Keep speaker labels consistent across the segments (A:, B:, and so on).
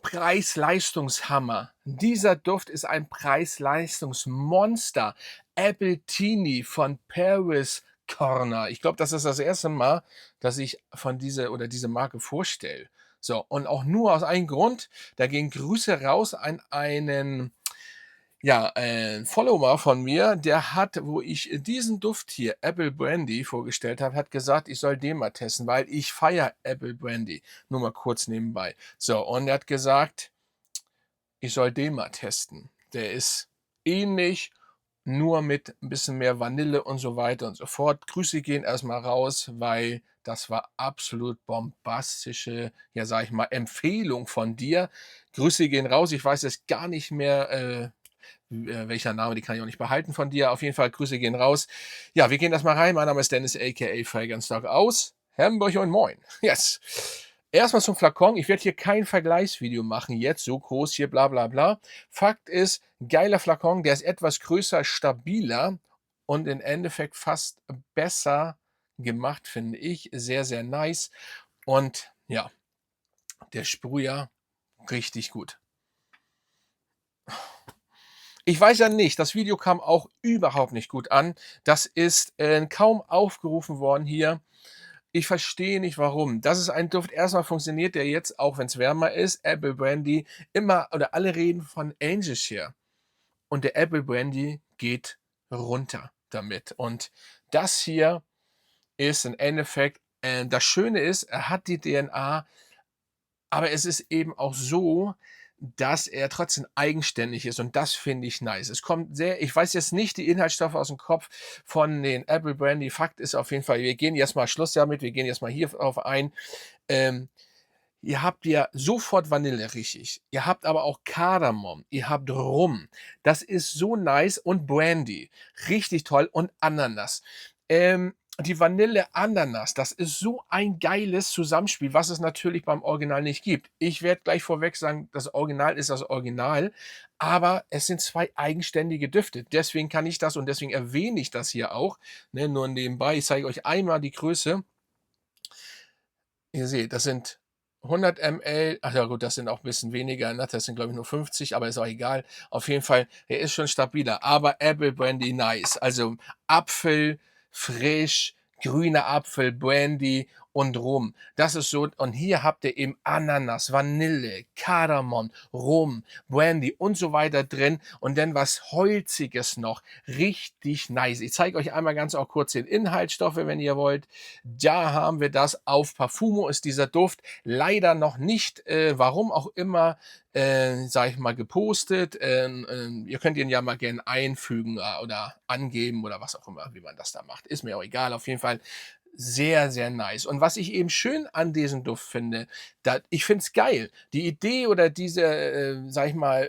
A: Preis-Leistungshammer. Dieser Duft ist ein Preis-Leistungsmonster. Appletini von Paris Corner. Ich glaube, das ist das erste Mal, dass ich von diese Marke vorstelle. So, und auch nur aus einem Grund, da gehen Grüße raus an einen, ja, Follower von mir, der hat, wo ich diesen Duft hier, Apple Brandy, vorgestellt habe, hat gesagt, ich soll den mal testen, weil ich feiere Apple Brandy. Nur mal kurz nebenbei. So, und er hat gesagt, ich soll den mal testen. Der ist ähnlich, nur mit ein bisschen mehr Vanille und so weiter und so fort. Grüße gehen erstmal raus, weil das war absolut bombastische, ja, sage ich mal, Empfehlung von dir. Grüße gehen raus. Ich weiß jetzt gar nicht mehr, welcher Name, die kann ich auch nicht behalten von dir. Auf jeden Fall Grüße gehen raus. Ja, wir gehen das mal rein. Mein Name ist Dennis, aka Fragrance Dog aus Hamburg und Moin. Yes. Erstmal zum Flakon. Ich werde hier kein Vergleichsvideo machen, jetzt so groß hier, bla bla bla. Fakt ist, geiler Flakon, der ist etwas größer, stabiler und im Endeffekt fast besser gemacht, finde ich. Sehr, sehr nice. Und ja, der Sprüher richtig gut. Ich weiß ja nicht, das Video kam auch überhaupt nicht gut an. Das ist kaum aufgerufen worden hier. Ich verstehe nicht warum. Das ist ein Duft, erstmal funktioniert der jetzt, auch wenn es wärmer ist, Apple Brandy, immer oder alle reden von Angel Share. Und der Apple Brandy geht runter damit. Und das hier ist im Endeffekt, das Schöne ist, er hat die DNA, aber es ist eben auch so, dass er trotzdem eigenständig ist und das finde ich nice. Es kommt sehr, ich weiß jetzt nicht die Inhaltsstoffe aus dem Kopf von den Apple Brandy. Fakt ist auf jeden Fall, wir gehen jetzt mal Schluss damit, wir gehen jetzt mal hier auf ein. Ähm, Ihr habt ja sofort Vanille, richtig. Ihr habt aber auch Kardamom, ihr habt Rum. Das ist so nice und Brandy, richtig toll und Ananas. Die Vanille Ananas, das ist so ein geiles Zusammenspiel, was es natürlich beim Original nicht gibt. Ich werde gleich vorweg sagen, das Original ist das Original, aber es sind 2 eigenständige Düfte. Deswegen kann ich das und deswegen erwähne ich das hier auch, ne, nur nebenbei. Ich zeige euch einmal die Größe. Ihr seht, das sind 100 ml. Ach ja gut, das sind auch 'n bisschen weniger, ne? Das sind, glaube ich, nur 50, aber ist auch egal. Auf jeden Fall, er ist schon stabiler, aber Apple Brandy nice. Also, Apfel, frisch, grüner Apfel, Brandy und Rum. Das ist so, und hier habt ihr eben Ananas, Vanille, Kardamom, Rum, Brandy und so weiter drin und dann was Holziges noch. Richtig nice. Ich zeige euch einmal ganz auch kurz den Inhaltsstoffe, wenn ihr wollt. Da haben wir das. Auf Parfumo ist dieser Duft leider noch nicht, warum auch immer, sage ich mal, gepostet. Ihr könnt ihn ja mal gerne einfügen oder angeben oder was auch immer, wie man das da macht. Ist mir auch egal. Auf jeden Fall sehr, sehr nice. Und was ich eben schön an diesem Duft finde, ich finde es geil. Die Idee oder diese, sage ich mal,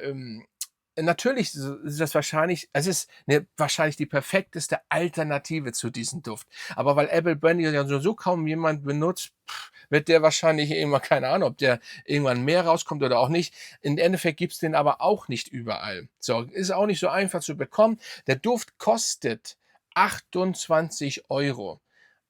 A: natürlich ist das wahrscheinlich, es ist wahrscheinlich die perfekteste Alternative zu diesem Duft. Aber weil Apple Brandy ja so kaum jemand benutzt, wird der wahrscheinlich irgendwann, keine Ahnung, ob der irgendwann mehr rauskommt oder auch nicht. Im Endeffekt gibt's den aber auch nicht überall. So, ist auch nicht so einfach zu bekommen. Der Duft kostet 28 €,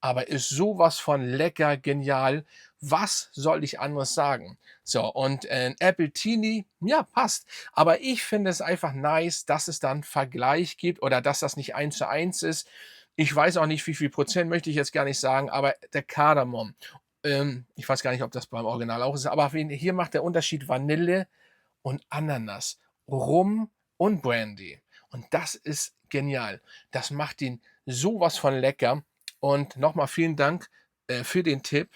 A: aber ist sowas von lecker, genial. Was soll ich anderes sagen? So, und Appletini, ja, passt. Aber ich finde es einfach nice, dass es dann Vergleich gibt oder dass das nicht 1:1 ist. Ich weiß auch nicht, wie viel Prozent möchte ich jetzt gar nicht sagen, aber der Kardamom, ich weiß gar nicht, ob das beim Original auch ist, aber auf jeden, hier macht der Unterschied Vanille und Ananas, Rum und Brandy. Und das ist genial. Das macht ihn sowas von lecker. Und nochmal vielen Dank für den Tipp.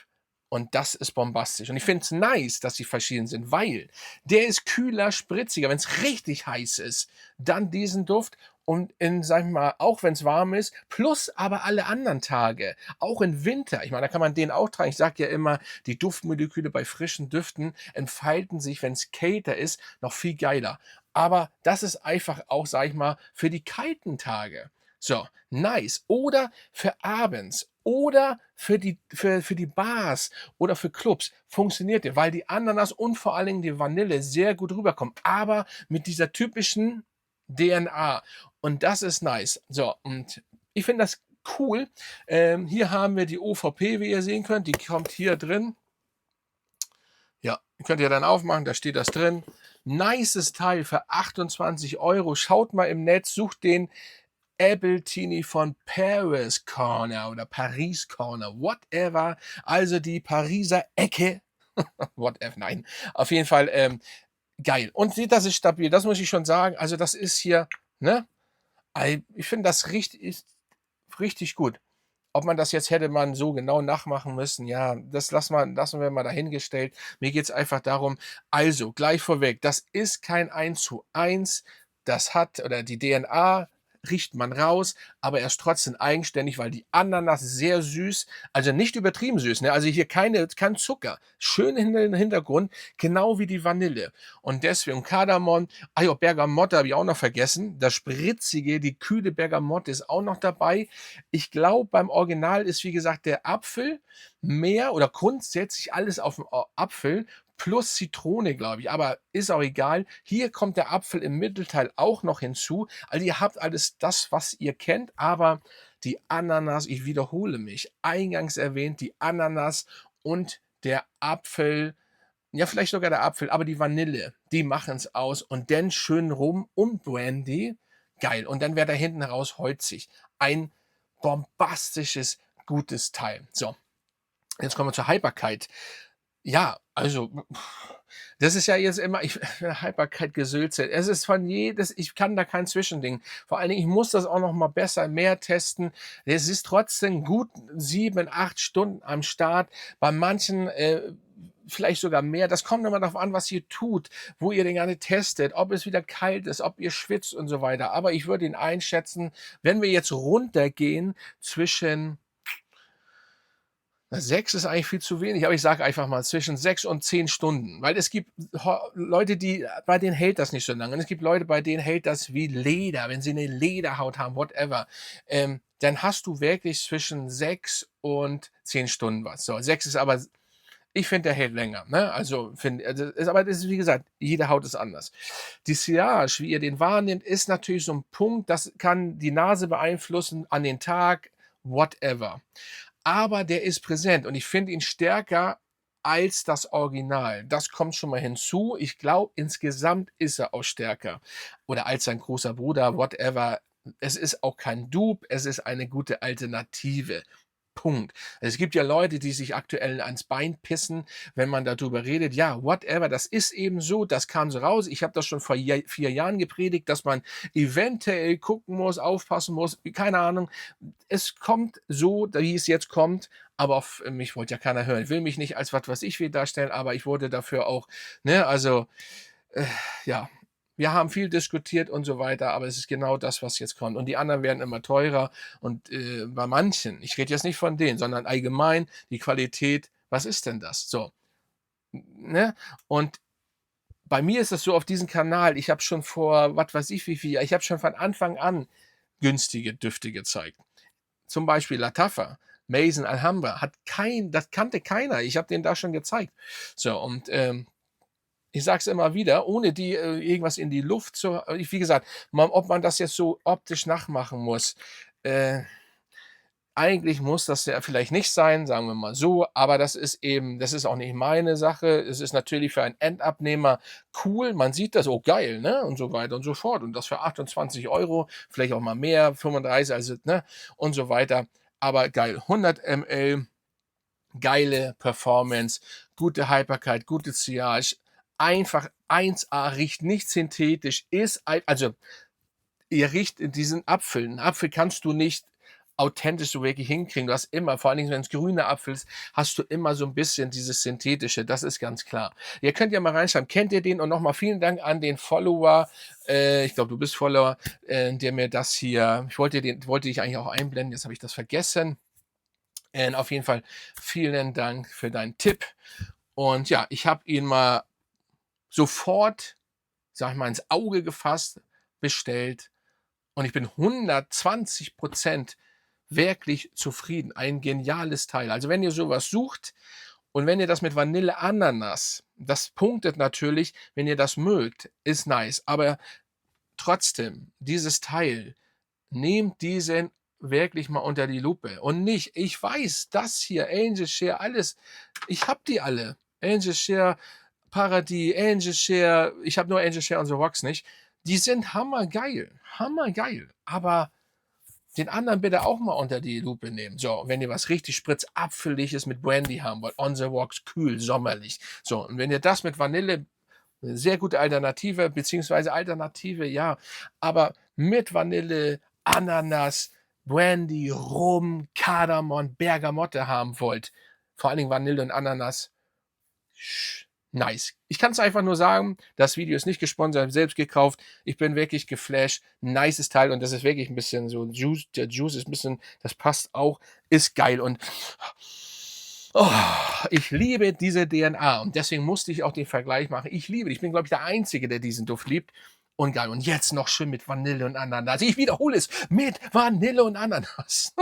A: Und das ist bombastisch. Und ich finde es nice, dass sie verschieden sind, weil der ist kühler, spritziger. Wenn es richtig heiß ist, dann diesen Duft. Und in, sag ich mal, auch wenn es warm ist, plus aber alle anderen Tage, auch im Winter. Ich meine, da kann man den auch tragen. Ich sage ja immer, die Duftmoleküle bei frischen Düften entfalten sich, wenn es kälter ist, noch viel geiler. Aber das ist einfach auch, sag ich mal, für die kalten Tage. So, nice. Oder für abends oder für die Bars oder für Clubs funktioniert der, weil die Ananas und vor allen Dingen die Vanille sehr gut rüberkommen, aber mit dieser typischen DNA. Und das ist nice. So, und ich finde das cool. Hier haben wir die OVP, wie ihr sehen könnt, die kommt hier drin. Ja, könnt ihr dann aufmachen, da steht das drin. Nices Teil für 28 Euro. Schaut mal im Netz, sucht den Appletini von Paris Corner oder Paris Corner, whatever. Also die Pariser Ecke. Whatever, nein. Auf jeden Fall geil. Und sieht, das ist stabil. Das muss ich schon sagen. Also das ist hier, ne? Ich finde, das ist richtig gut. Ob man das jetzt hätte man so genau nachmachen müssen, ja, das lassen wir mal dahingestellt. Mir geht's einfach darum, also gleich vorweg, das ist kein 1:1. Das hat oder die DNA riecht man raus, aber er ist trotzdem eigenständig, weil die Ananas sehr süß, also nicht übertrieben süß, ne? Also hier kein Zucker, schön in den Hintergrund, genau wie die Vanille. Und deswegen Kardamom, Bergamotte habe ich auch noch vergessen. Das Spritzige, die kühle Bergamotte ist auch noch dabei. Ich glaube, beim Original ist, wie gesagt, der Apfel mehr oder grundsätzlich alles auf dem Apfel plus Zitrone, glaube ich, aber ist auch egal. Hier kommt der Apfel im Mittelteil auch noch hinzu. Also ihr habt alles das, was ihr kennt, aber die Ananas, ich wiederhole mich, eingangs erwähnt, die Ananas und der Apfel, ja, vielleicht sogar der Apfel, aber die Vanille, die machen es aus und dann schön Rum und Brandy. Geil. Und dann wäre da hinten raus holzig. Ein bombastisches, gutes Teil. So, jetzt kommen wir zur Haltbarkeit. Ja, also, das ist ja jetzt immer Haltbarkeit, Gesülze. Es ist von jedes ich kann da kein Zwischending. Vor allen Dingen, ich muss das auch noch mal besser, mehr testen. Es ist trotzdem gut 7, 8 Stunden am Start. Bei manchen, vielleicht sogar mehr. Das kommt immer darauf an, was ihr tut, wo ihr den gerne testet, ob es wieder kalt ist, ob ihr schwitzt und so weiter. Aber ich würde ihn einschätzen, wenn wir jetzt runtergehen zwischen 6 ist eigentlich viel zu wenig, aber ich sage einfach mal zwischen 6 und 10 Stunden, weil es gibt Leute, bei denen hält das nicht so lange. Und es gibt Leute, bei denen hält das wie Leder, wenn sie eine Lederhaut haben, whatever. Dann hast du wirklich zwischen 6 und 10 Stunden was. So, 6 ist aber ich finde, der hält länger, ne? Aber das ist, wie gesagt, jede Haut ist anders. Die Sillage, wie ihr den wahrnehmt, ist natürlich so ein Punkt, das kann die Nase beeinflussen, an den Tag, whatever. Aber der ist präsent und ich finde ihn stärker als das Original. Das kommt schon mal hinzu. Ich glaube, insgesamt ist er auch stärker oder als sein großer Bruder, whatever. Es ist auch kein Dupe, es ist eine gute Alternative. Punkt. Es gibt ja Leute, die sich aktuell ans Bein pissen, wenn man darüber redet. Ja, whatever, das ist eben so, das kam so raus. Ich habe das schon vor 4 Jahren gepredigt, dass man eventuell gucken muss, aufpassen muss, keine Ahnung. Es kommt so, wie es jetzt kommt, aber auf mich wollte ja keiner hören. Ich will mich nicht als was weiß ich wie darstellen, aber ich wurde dafür auch, ne, also, äh, ja. Wir haben viel diskutiert und so weiter, aber es ist genau das, was jetzt kommt. Und die anderen werden immer teurer und, bei manchen, ich rede jetzt nicht von denen, sondern allgemein die Qualität, was ist denn das? So, ne? Und bei mir ist es so auf diesem Kanal, ich habe schon vor, was weiß ich wie viel ich habe schon von Anfang an günstige Düfte gezeigt. Zum Beispiel Latafa, Maison Alhambra das kannte keiner. Ich habe den da schon gezeigt. So und, ich sage es immer wieder, ohne die, irgendwas in die Luft zu wie gesagt, ob man das jetzt so optisch nachmachen muss, äh, eigentlich muss das ja vielleicht nicht sein, sagen wir mal so, aber das ist auch nicht meine Sache. Es ist natürlich für einen Endabnehmer cool. Man sieht das: „Oh geil“, ne, und so weiter und so fort. Und das für 28 Euro, vielleicht auch mal mehr, 35, also, ne, und so weiter. Aber geil, 100 ml, geile Performance, gute Haltbarkeit, gute Sillage, einfach 1A, riecht nicht synthetisch, also, ihr riecht diesen Apfel. 'N Apfel kannst du nicht authentisch so wirklich hinkriegen. Du hast immer, vor allen Dingen, wenn's grüner Apfel ist, hast du immer so 'n bisschen dieses Synthetische, das ist ganz klar. Ihr könnt ja mal reinschreiben, kennt ihr den? Und noch mal vielen Dank an den Follower, ich glaube, du bist Follower, der mir das hier wollte dich eigentlich auch einblenden, jetzt habe ich das vergessen. Auf jeden Fall vielen Dank für deinen Tipp. Und ja, ich habe ihn mal sofort, sage ich mal, ins Auge gefasst, bestellt und ich bin 120 wirklich zufrieden. Ein geniales Teil. Also, wenn ihr sowas sucht und wenn ihr das mit Vanille Ananas, das punktet natürlich, wenn ihr das mögt, ist nice. Aber trotzdem, dieses Teil, nehmt diesen wirklich mal unter die Lupe und nicht: „Ich weiß, das hier, Angel Share, alles, ich habe die alle.“ Angel Share, Paradis, Angel Share, ich habe nur Angel Share on the Rocks nicht. Die sind hammergeil, hammergeil, aber den anderen bitte auch mal unter die Lupe nehmen. So, wenn ihr was richtig spritzapfeliges mit Brandy haben wollt, on the rocks, kühl, sommerlich. So, und wenn ihr das mit Vanille, eine sehr gute Alternative, beziehungsweise Alternative, ja, aber mit Vanille, Ananas, Brandy, Rum, Kardamom, Bergamotte haben wollt, vor allen Dingen Vanille und Ananas, nice. Ich kann es einfach nur sagen, das Video ist nicht gesponsert, selbst gekauft. Ich bin wirklich geflasht. Nices Teil und das ist wirklich ein bisschen so Juice. Der Juice ist ein bisschen, das passt auch, ist geil und oh, ich liebe diese DNA und deswegen musste ich auch den Vergleich machen. Ich bin, glaube ich, der Einzige, der diesen Duft liebt. Und geil. Und jetzt noch schön mit Vanille und Ananas. Ich wiederhole es, mit Vanille und Ananas.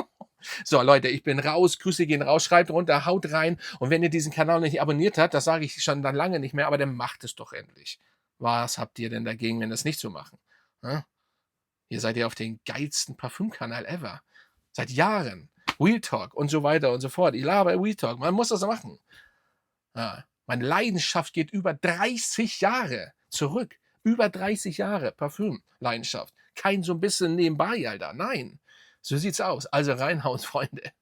A: So, Leute, ich bin raus. Grüße gehen raus. Schreibt runter, haut rein. Und wenn ihr diesen Kanal nicht abonniert habt, das sage ich schon dann lange nicht mehr, aber dann macht es doch endlich. Was habt ihr denn dagegen, wenn das nicht so machen? Hm? Ihr seid ja auf den geilsten Parfümkanal ever. Seit Jahren. Real Talk und so weiter und so fort. Ich laber Real Talk. Man muss das machen. Ja. Meine Leidenschaft geht über 30 Jahre zurück. Über 30 Jahre Parfümleidenschaft. Kein so ein bisschen nebenbei, Alter. Nein. So sieht's aus. Also reinhauen, Freunde.